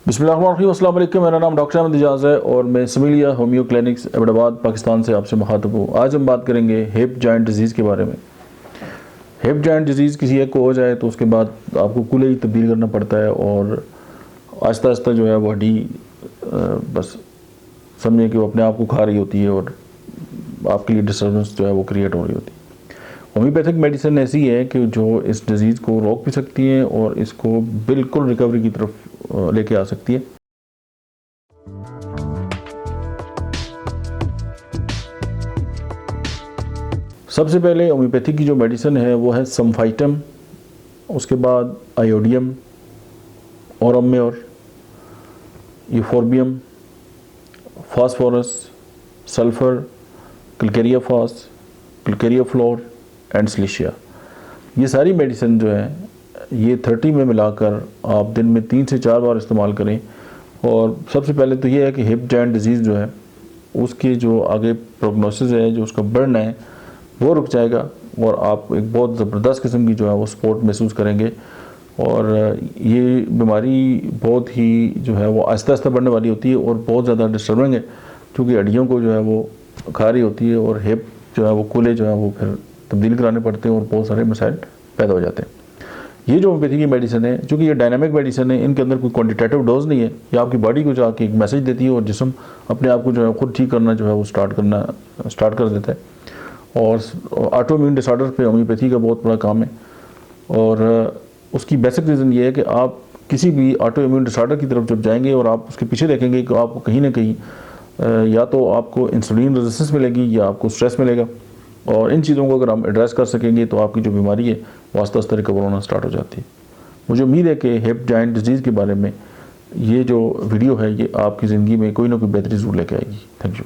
बिस्मिल्लाहिर्रहमानिर्रहीम, अस्सलाम वालेकुम। मेरा नाम डॉक्टर अहमद इजाज़ है और मैं similia homeo clinics Ahmedabad Pakistan से आपसे मुखातब हूँ। आज हम बात करेंगे हिप जॉइंट डिजीज़ के बारे में। हिप जॉइंट डिजीज़ किसी एक को हो जाए तो उसके बाद आपको कूल्हे ही तब्दील करना पड़ता है और आहिस्ता आहिस्ता जो है वो हड्डी बस समझे कि वो अपने आप को खा रही होती है और आपके लिए डिस्टर्बेंस जो है वो क्रिएट हो रही होती है। होम्योपैथिक मेडिसिन ऐसी है कि जो इस डिज़ीज़ को रोक भी सकती है और इसको बिल्कुल रिकवरी की तरफ लेके आ सकती है। सबसे पहले होम्योपैथी की जो मेडिसिन है वो है समफाइटम, उसके बाद आयोडियम, ओरमेयर, यूफोर्बियम, फास्फोरस, सल्फर, क्लकेरिया फास, क्लकेरिया फ्लोर एंड सिलिशिया। ये सारी मेडिसिन जो है ये 30 में मिलाकर आप दिन में 3 से 4 बार इस्तेमाल करें। और सबसे पहले तो ये है कि हिप जॉइंट डिजीज़ जो है उसकी जो आगे प्रोग्नोसिस है, जो उसका बर्न है वो रुक जाएगा और आप एक बहुत ज़बरदस्त किस्म की जो है वो सपोर्ट महसूस करेंगे। और ये बीमारी बहुत ही जो है वो आहिस्ता आहिस्ता बढ़ने वाली होती है और बहुत ज़्यादा डिस्टर्बिंग है, क्योंकि हड्डियों को जो है वो खा रही होती है और हिप जो है वो कूल्हे जो है वो फिर तब्दील कराने पड़ते हैं और बहुत सारे मसाइल पैदा हो जाते हैं। ये जो होम्योपैथी की मेडिसिन है, चूँकि ये डायनामिक मेडिसिन है, इनके अंदर कोई क्वान्टिटेटिव डोज नहीं है। ये आपकी बॉडी को जाके एक मैसेज देती है और जिस्म अपने आप को जो है खुद ठीक करना जो है वो स्टार्ट कर देता है। और ऑटो इम्यून डिसऑर्डर पे होम्योपैथी का बहुत बड़ा काम है। और उसकी बेसिक रीज़न ये है कि आप किसी भी ऑटो इम्यून डिसऑर्डर की तरफ जब जाएंगे और आप उसके पीछे देखेंगे कि आपको कहीं ना कहीं या तो आपको इंसुलिन रेजिस्टेंस मिलेगी या आपको स्ट्रेस मिलेगा। और इन चीज़ों को अगर हम एड्रेस कर सकेंगे तो आपकी जो बीमारी है वो आस्ता आस्ता रिकवर होना स्टार्ट हो जाती है। मुझे उम्मीद है कि हिप जॉइंट डिजीज़ के बारे में ये जो वीडियो है ये आपकी ज़िंदगी में कोई ना कोई बेहतरी ज़रूर लेके आएगी। Thank you.